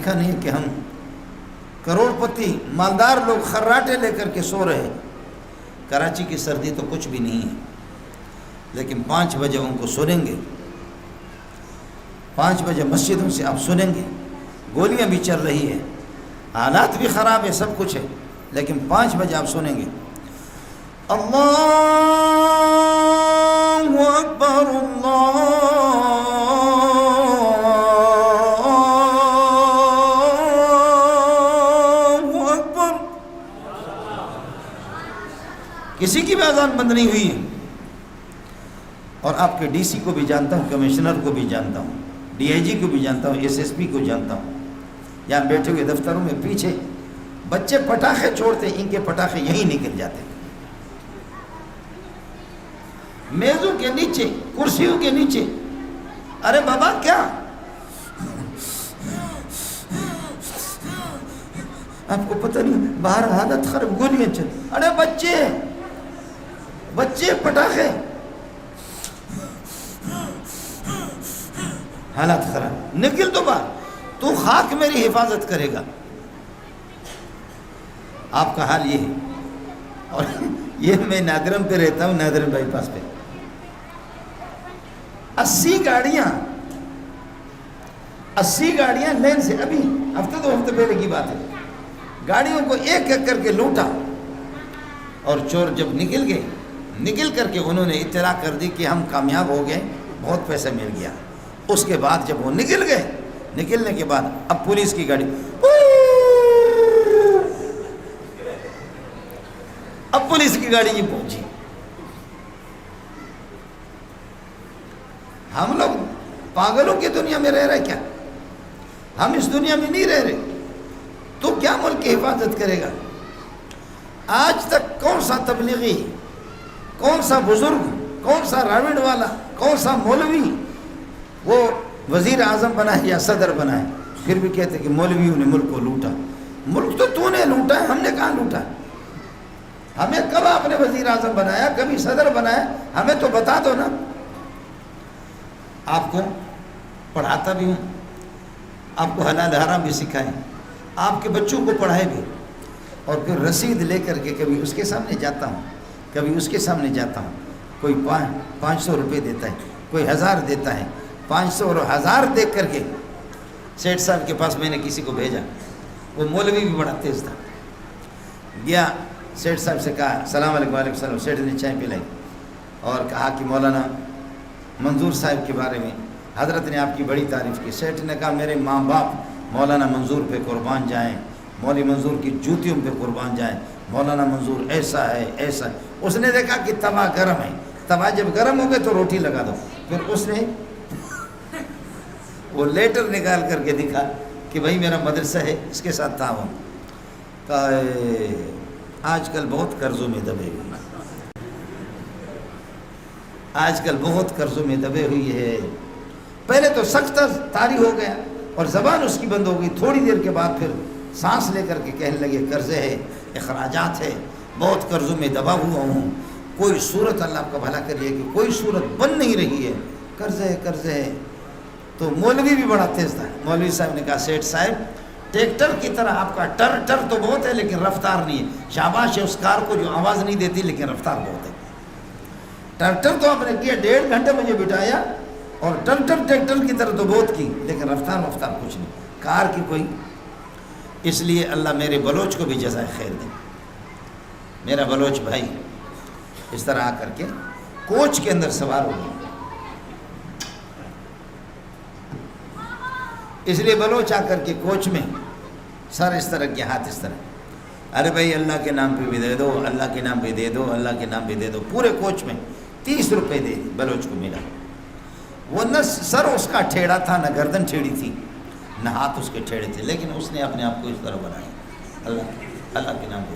دیکھا نہیں کہ ہم کروڑپتی مالدار لوگ خراٹے لے کر کے سو رہے. کراچی کی سردی تو کچھ بھی نہیں ہے، لیکن 5 بجے ان کو سنیں گے. 5 بجے مسجدوں سے آپ سنیں گے گولیاں بھی چل رہی ہے، حالات بھی خراب ہے، سب کچھ ہے، لیکن 5 بجے آپ سنیں گے اللہ اکبر اللہ اکبر. کسی کی بھی اذان بند نہیں ہوئی ہے. اور آپ کے ڈی سی کو بھی جانتا ہوں، کمشنر کو بھی جانتا ہوں، ڈی آئی جی کو بھی جانتا ہوں، ایس ایس پی کو جانتا ہوں. یہاں بیٹھے ہوئے دفتروں میں پیچھے بچے پٹاخے چھوڑتے ہیں، ان کے پٹاخے یہیں نکل جاتے ہیں، میزوں کے نیچے، کرسیوں کے نیچے. ارے بابا کیا آپ کو پتہ نہیں باہر حالت خراب، گولیاں چل. ارے بچے پٹاخے، حالات خراب. نکل تو باہر، تو خاک میری حفاظت کرے گا. آپ کا حال یہ ہے. اور یہ میں نادرم پہ رہتا ہوں، نادرم بائی پاس پہ 80 گاڑیاں لین سے، ابھی ہفتے 2 ہفتے پہلے کی بات ہے، گاڑیوں کو ایک ایک کر کے لوٹا. اور چور جب نکل کر کے انہوں نے اطلاع کر دی کہ ہم کامیاب ہو گئے، بہت پیسہ مل گیا. اس کے بعد جب وہ نکل گئے، نکلنے کے بعد اب پولیس کی گاڑی، اب پولیس کی گاڑی یہ پہنچی. ہم لوگ پاگلوں کی دنیا میں رہ رہے کیا؟ ہم اس دنیا میں نہیں رہ رہے. تو کیا ملک کی حفاظت کرے گا؟ آج تک کون سا تبلیغی، کون سا بزرگ، کون سا راوڑ والا، کون سا مولوی وہ وزیر اعظم بنا ہے یا صدر بنا ہے، پھر بھی کہتے کہ مولویوں نے ملک کو لوٹا. ملک تو نے لوٹا ہے، ہم نے کہاں لوٹا؟ ہمیں کب آپ نے وزیر اعظم بنایا، کبھی صدر بنایا؟ ہمیں تو بتا دو نا. آپ کو پڑھاتا بھی ہوں، آپ کو حلال حرام بھی سکھائے، آپ کے بچوں کو پڑھائے بھی. اور پھر رسید لے کر کے کبھی اس کے سامنے جاتا ہوں، کبھی اس کے سامنے جاتا ہوں. کوئی 500 روپے دیتا ہے، کوئی 1000 دیتا ہے. 500 اور 1000 دیکھ کر کے سیٹھ صاحب کے پاس میں نے کسی کو بھیجا. وہ مولوی بھی بڑا تیز تھا. گیا سیٹھ صاحب سے کہا السلام علیکم. وعلیکم السلام. سیٹھ نے چائے پلائی اور کہا کہ مولانا منظور صاحب کے بارے میں حضرت نے آپ کی بڑی تعریف کی. سیٹھ نے کہا میرے ماں باپ مولانا منظور پہ قربان جائیں، مولوی منظور کی جوتیوں پہ قربان جائیں. مولانا منظور ایسا ہے ایسا ہے. اس نے دیکھا کہ توا گرم ہے، توا جب گرم ہو گئے تو روٹی لگا دو. پھر اس نے وہ لیٹر نکال کر کے دکھا کہ بھائی میرا مدرسہ ہے، اس کے ساتھ تعاون. کہا آج کل بہت قرضوں میں دبے ہوئی، آج کل بہت قرضوں میں دبے ہوئی ہے. پہلے تو سخت طاری ہو گیا اور زبان اس کی بند ہو گئی. تھوڑی دیر کے بعد پھر سانس لے کر کے کہنے لگے قرضے ہے، اخراجات ہے، بہت قرضوں میں دبا ہوا ہوں. کوئی صورت اللہ کا بھلا کریے کہ کوئی صورت بن نہیں رہی ہے، قرضے ہے. تو مولوی بھی بڑا تیز تھا. مولوی صاحب نے کہا سیٹھ صاحب ٹریکٹر کی طرح آپ کا ٹر تو بہت ہے لیکن رفتار نہیں ہے. شاباش ہے اس کار کو جو آواز نہیں دیتی لیکن رفتار بہت ہے. ٹریکٹر تو آپ نے کیا، 1.5 گھنٹے مجھے بٹھایا، اور ٹریکٹر کی طرح تو بہت کی لیکن رفتار کچھ نہیں، کار کی کوئی. اس لیے اللہ میرے بلوچ کو بھی جزائے خیر دے. میرا بلوچ بھائی اس طرح آ کر کے کوچ کے اندر سوار ہو گیا. اس لیے بلوچ آ کر کے کوچ میں سر اس طرح کے، ہاتھ اس طرح، ارے بھائی اللہ کے نام پہ بھی دے دو، اللہ کے نام پہ دے دو، اللہ کے نام پہ دے دو. پورے کوچ میں 30 روپے دے بلوچ کو ملا. وہ نہ سر اس کا ٹھیڑا تھا، نہ گردن ٹھیڑی تھی، نہ ہاتھ اس کے ٹھیڑے تھے، لیکن اس نے اپنے آپ کو اس طرح بنایا، اللہ کے نام پہ.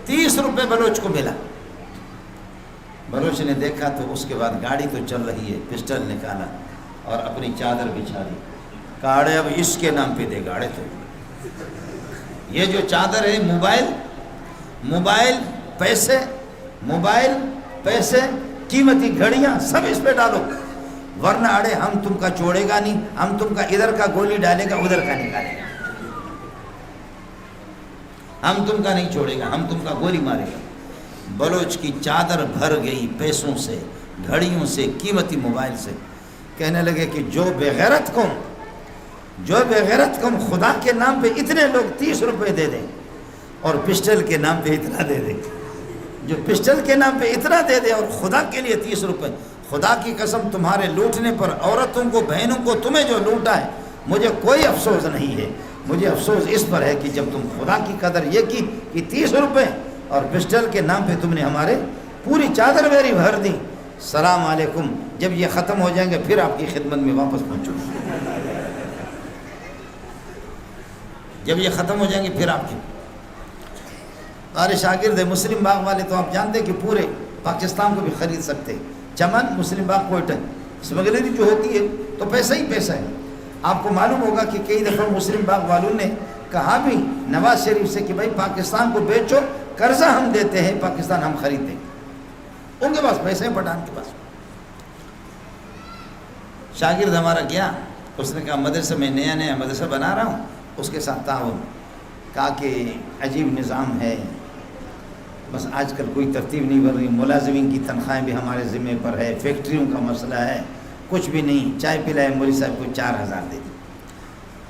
30 روپے بلوچ کو ملا. بلوچ نے دیکھا تو اس کے بعد گاڑی تو چل رہی ہے، پسٹل نکالا اور اپنی چادر بچھا دی. کاڑے اب اس کے نام پہ دے گاڑے. تو یہ جو چادر ہے، موبائل پیسے، قیمتی گھڑیاں سب اس پہ ڈالو. ورنہ اڑے ہم تم کا چھوڑے گا نہیں، ہم تم کا ادھر کا گولی ڈالے گا ادھر کا نکالے گا، ہم تم کا نہیں چھوڑے گا، ہم تم کا گولی مارے گا۔ بلوچ کی چادر بھر گئی پیسوں سے، گھڑیوں سے، قیمتی موبائل سے۔ کہنے لگے کہ جو بے غیرت قوم خدا کے نام پہ اتنے لوگ 30 روپے دے دیں اور پسٹل کے نام پہ اتنا دے دیں، جو پسٹل کے نام پہ اتنا دے دے اور خدا کے لیے 30 روپے، خدا کی قسم تمہارے لوٹنے پر، عورتوں کو، بہنوں کو تمہیں جو لوٹا ہے مجھے کوئی افسوس نہیں ہے، مجھے افسوس اس پر ہے کہ جب تم خدا کی قدر یہ کی کہ 30 روپے اور پسٹل کے نام پہ تم نے ہمارے پوری چادر میری بھر دی۔ السلام علیکم، جب یہ ختم ہو جائیں گے پھر آپ کی خدمت میں واپس پہنچوں گا، جب یہ ختم ہو جائیں گے پھر آپ کی۔ ہمارے شاگرد ہے مسلم باغ والے، تو آپ جانتے کہ پورے پاکستان کو بھی خرید سکتے، چمن، مسلم باغ، کوئٹہ، اسمگلری جو ہوتی ہے تو پیسہ ہی پیسہ ہے۔ آپ کو معلوم ہوگا کہ کئی دفعہ مسلم باغ والوں نے کہا بھی نواز شریف سے کہ بھائی پاکستان کو بیچو، قرضہ ہم دیتے ہیں، پاکستان ہم خریدتے ہیں، ان کے پاس پیسے ہیں، پٹھان کے پاس۔ شاگرد ہمارا گیا، اس نے کہا مدرسہ میں نیا مدرسہ بنا رہا ہوں، اس کے ساتھ تعاون، کہا کہ عجیب نظام ہے، بس آج کل کوئی ترتیب نہیں بن رہی، ملازمین کی تنخواہیں بھی ہمارے ذمے پر ہے، فیکٹریوں کا مسئلہ ہے، کچھ بھی نہیں، چائے پلائے مولوی صاحب کو 4000 دے دی۔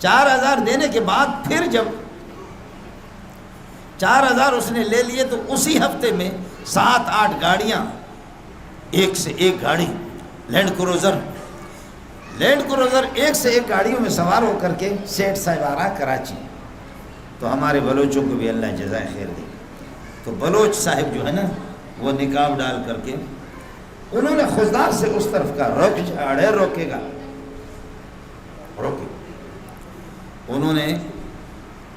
4000 دینے کے بعد پھر جب 4000 اس نے لے لیے تو اسی ہفتے میں 7-8 گاڑیاں، ایک سے ایک گاڑی، لینڈ کروزر ایک سے ایک گاڑیوں میں سوار ہو کر کے سیٹھ صاحب آ رہا کراچی۔ تو ہمارے بلوچوں کو بھی اللہ جزائے خیر دے۔ تو بلوچ صاحب جو ہے نا وہ نقاب ڈال کر کے انہوں نے خضدار سے اس طرف کا رک جاڑے، روکے گا، روکے، انہوں نے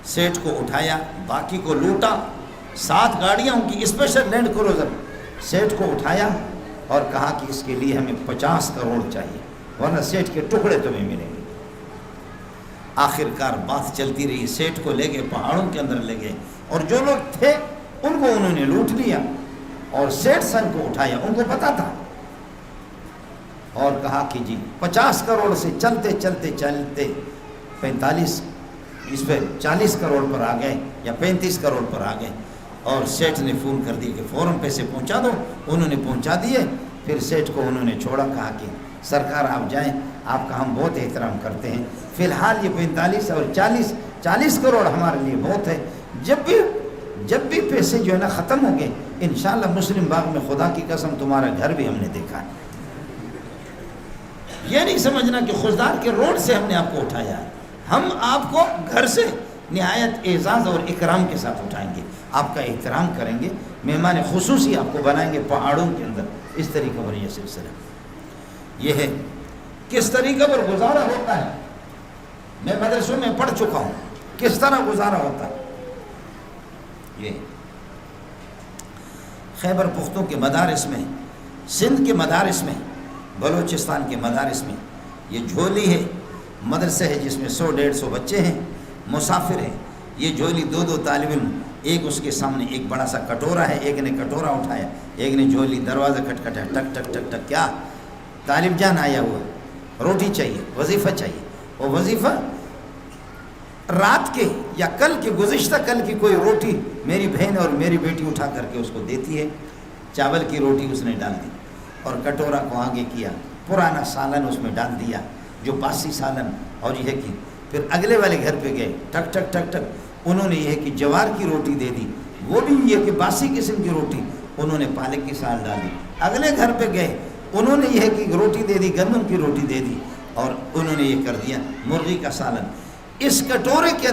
سیٹ کو اٹھایا، باقی کو لوٹا، 7 گاڑیاں ان کی اسپیشل لینڈ کروزر، سیٹ کو اٹھایا اور کہا کہ اس کے لیے ہمیں 50 کروڑ چاہیے ورنہ سیٹ کے ٹکڑے تمہیں ملیں گے۔ آخر کار بات چلتی رہی، سیٹ کو لے گئے، پہاڑوں کے اندر لے گئے، اور جو لوگ تھے ان کو انہوں نے لوٹ لیا اور سیٹ سنگ کو اٹھایا، ان کو پتا تھا، اور کہا کہ جی 50 کروڑ سے چلتے 45 اس پہ 40 کروڑ پر آ گئے یا 35 کروڑ پر آ گئے، اور سیٹ نے فون کر دی کہ فوراً پیسے پہنچا دو، انہوں نے پہنچا دیے۔ پھر سیٹ کو انہوں نے چھوڑا، کہا کہ سرکار آپ جائیں، آپ کا ہم بہت احترام کرتے ہیں، فی الحال یہ 45 اور 40 کروڑ ہمارے لیے بہت ہے، جب بھی پیسے جو ہے نا ختم ہوں گے انشاءاللہ مسلم باغ میں خدا کی قسم تمہارا گھر بھی ہم نے دیکھا ہے۔ یہ نہیں سمجھنا کہ خضدار کے روڈ سے ہم نے آپ کو اٹھایا ہے، ہم آپ کو گھر سے نہایت اعزاز اور اکرام کے ساتھ اٹھائیں گے، آپ کا احترام کریں گے، مہمان خصوصی آپ کو بنائیں گے پہاڑوں کے اندر۔ اس طریقے پر یہ سلسلہ یہ ہے، کس طریقے پر گزارا ہوتا ہے، میں مدرسوں میں پڑھ چکا ہوں کس طرح گزارا ہوتا ہے۔ یہ خیبر پختوں کے مدارس میں، سندھ کے مدارس میں، بلوچستان کے مدارس میں یہ جھولی ہے، مدرسے ہے جس میں 100-150 بچے ہیں، مسافر ہیں، یہ جھولی 2 طالب علم، ایک اس کے سامنے ایک بڑا سا کٹورا ہے، ایک نے کٹورا اٹھایا، ایک نے جھولی، دروازہ کھٹکھٹایا، ٹک ٹک ٹک ٹک، کیا طالب جان آیا ہوا، روٹی چاہیے، وظیفہ چاہیے، وہ وظیفہ رات کے یا کل کے، گزشتہ کل کی کوئی روٹی میری بہن اور میری بیٹی اٹھا کر کے اس کو دیتی ہے، چاول کی روٹی اس نے ڈال دی اور کٹورا کو آگے کیا، پرانا سالن اس میں ڈال دیا جو باسی سالن، اور یہ ہے کہ پھر اگلے والے گھر پہ گئے، ٹک ٹک ٹک ٹک، انہوں نے یہ ہے کہ جوار کی روٹی دے دی، وہ بھی یہ کہ باسی قسم کی روٹی، انہوں نے پالک کی سال ڈالی، اگلے گھر پہ گئے، انہوں نے یہ ہے کہ روٹی دے دی، گندم کی روٹی دے دی، اور انہوں نے یہ کر دیا مرغی کا سالن۔ اس کٹورے کے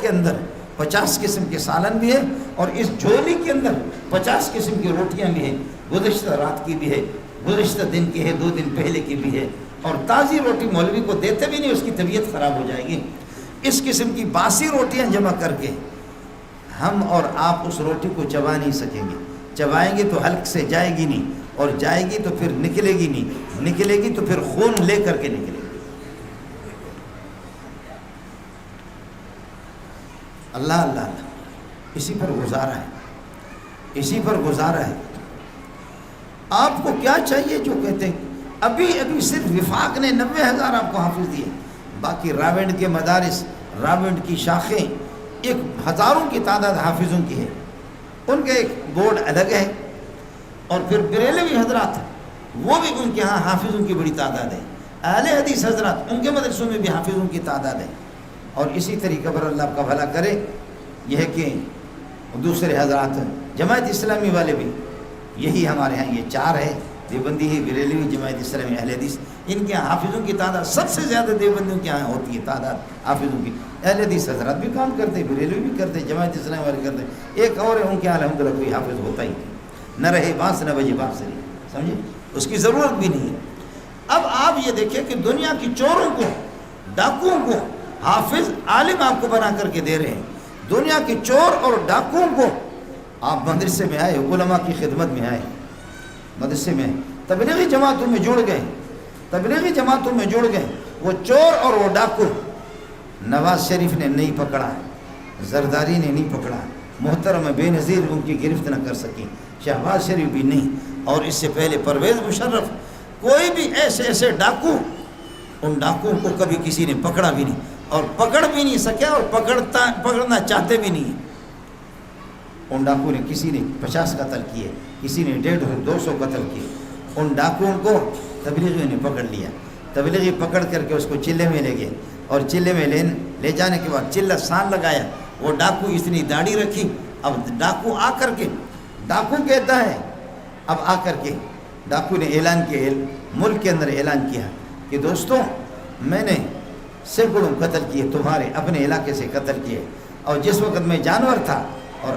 اندر 50 قسم کے سالن بھی ہے، اور اس جھولی کے اندر 50 قسم کی روٹیاں بھی ہیں، گزشتہ رات کی بھی ہے، گزشتہ دن کی ہے، 2 دن پہلے کی بھی ہے، اور تازی روٹی مولوی کو دیتے بھی نہیں، اس کی طبیعت خراب ہو جائے گی۔ اس قسم کی باسی روٹیاں جمع کر کے ہم اور آپ اس روٹی کو چبا نہیں سکیں گے، چبائیں گے تو حلق سے جائے گی نہیں، اور جائے گی تو پھر نکلے گی نہیں، نکلے گی تو پھر خون لے کر کے نکلے گی۔ اللہ اللہ اللہ، اسی پر گزارا ہے، اسی پر گزارا ہے۔ آپ کو کیا چاہیے جو کہتے ہیں؟ ابھی صرف وفاق نے 90,000 آپ کو حافظ دیے، باقی راونڈ کے مدارس، راونڈ کی شاخیں ایک ہزاروں کی تعداد حافظوں کی ہے، ان کے ایک بورڈ الگ ہے۔ اور پھر بریلوی حضرات، وہ بھی ان کے ہاں حافظوں کی بڑی تعداد ہے۔ اہل حدیث حضرات، ان کے مدرسوں میں بھی حافظوں کی تعداد ہے۔ اور اسی طریقے پر اللہ آپ کا بھلا کرے، یہ ہے کہ دوسرے حضرات جماعت اسلامی والے بھی، یہی ہمارے ہاں یہ 4 ہے، دیوبندی ہے، بریلوی، جماعت اسلامی، اہل حدیث، ان کے یہاں حافظوں کی تعداد سب سے زیادہ دیوبندیوں کے یہاں ہوتی ہے تعداد حافظوں کی۔ اہل حدیث حضرات بھی کام کرتے، بریلوی بھی کرتے، جماعت اسلامی والے کرتے، ایک اور ہے ان کے الحمدللہ کوئی حافظ ہوتا ہی نہیں، نہ رہے بانس نہ بجے بانسری، سمجھے، اس کی ضرورت بھی نہیں ہے۔ اب آپ یہ دیکھیں کہ دنیا کی چوروں کو، ڈاکوؤں کو حافظ عالم آپ کو بنا کر کے دے رہے ہیں۔ دنیا کی چور اور ڈاکوؤں کو آپ مدرسے میں آئے، علماء کی خدمت میں آئے، مدرسے میں تبلیغی جماعتوں میں جڑ گئے، تبلیغی جماعتوں میں جڑ گئے۔ وہ چور اور وہ ڈاکو نواز شریف نے نہیں پکڑا، زرداری نے نہیں پکڑا، محترم بے نظیر ان کی گرفت نہ کر سکی، شہباز شریف بھی نہیں، اور اس سے پہلے پرویز مشرف، کوئی بھی ایسے ڈاکو، ان ڈاکوؤں کو کبھی کسی نے پکڑا بھی نہیں، اور پکڑ بھی نہیں سکیا، اور پکڑنا چاہتے بھی نہیں۔ ان ڈاکو نے، کسی نے 50 قتل کیے، کسی نے 150 200 قتل کیے۔ ان ڈاکوؤں کو تبلیغیوں نے پکڑ لیا، تبلیغی پکڑ کر کے اس کو چلے میں لے گئے، اور چلے میں لے جانے کے بعد چلہ سان لگایا، وہ ڈاکو اتنی داڑھی رکھی۔ اب ڈاکو آ کر کے، ڈاکو کہتا ہے، اب آ کر کے ڈاکو نے اعلان کیا، ملک کے اندر اعلان کیا کہ دوستوں، میں نے سینکڑوں قتل کیے، تمہارے اپنے علاقے سے قتل کیے، اور جس وقت میں جانور تھا، اور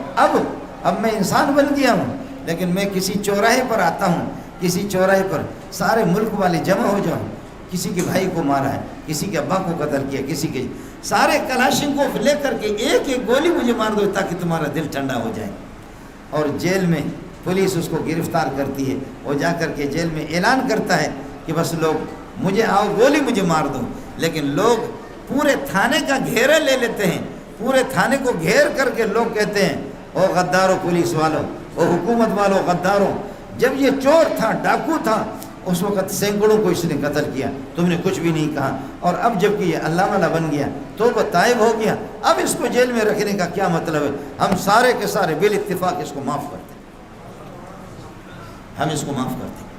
اب میں انسان بن گیا ہوں، لیکن میں کسی چوراہے پر آتا ہوں، کسی چوراہے پر سارے ملک والے جمع ہو جاؤں، کسی کے بھائی کو مارا ہے، کسی کے ابا کو قتل کیا، کسی کے، سارے کلاشنکوف لے کر کے ایک ایک گولی مجھے مار دو تاکہ تمہارا دل ٹھنڈا ہو جائے۔ اور جیل میں پولیس اس کو گرفتار کرتی ہے، وہ جا کر کے جیل میں اعلان کرتا ہے کہ بس لوگ مجھے آؤ، گولی مجھے مار دو، لیکن لوگ پورے تھانے کا گھیرا لے لیتے ہیں، پورے تھانے کو گھیر کر کے لوگ کہتے ہیں، او غداروں پولیس والوں، او حکومت والوں غداروں، جب یہ چور تھا، ڈاکو تھا، اس وقت سینکڑوں کو اس نے قتل کیا، تم نے کچھ بھی نہیں کہا، اور اب جب کہ یہ اللہ والا بن گیا، توبہ تائب ہو گیا، اب اس کو جیل میں رکھنے کا کیا مطلب ہے؟ ہم سارے کے سارے بال اتفاق اس کو معاف کرتے ہیں، ہم اس کو معاف کرتے ہیں۔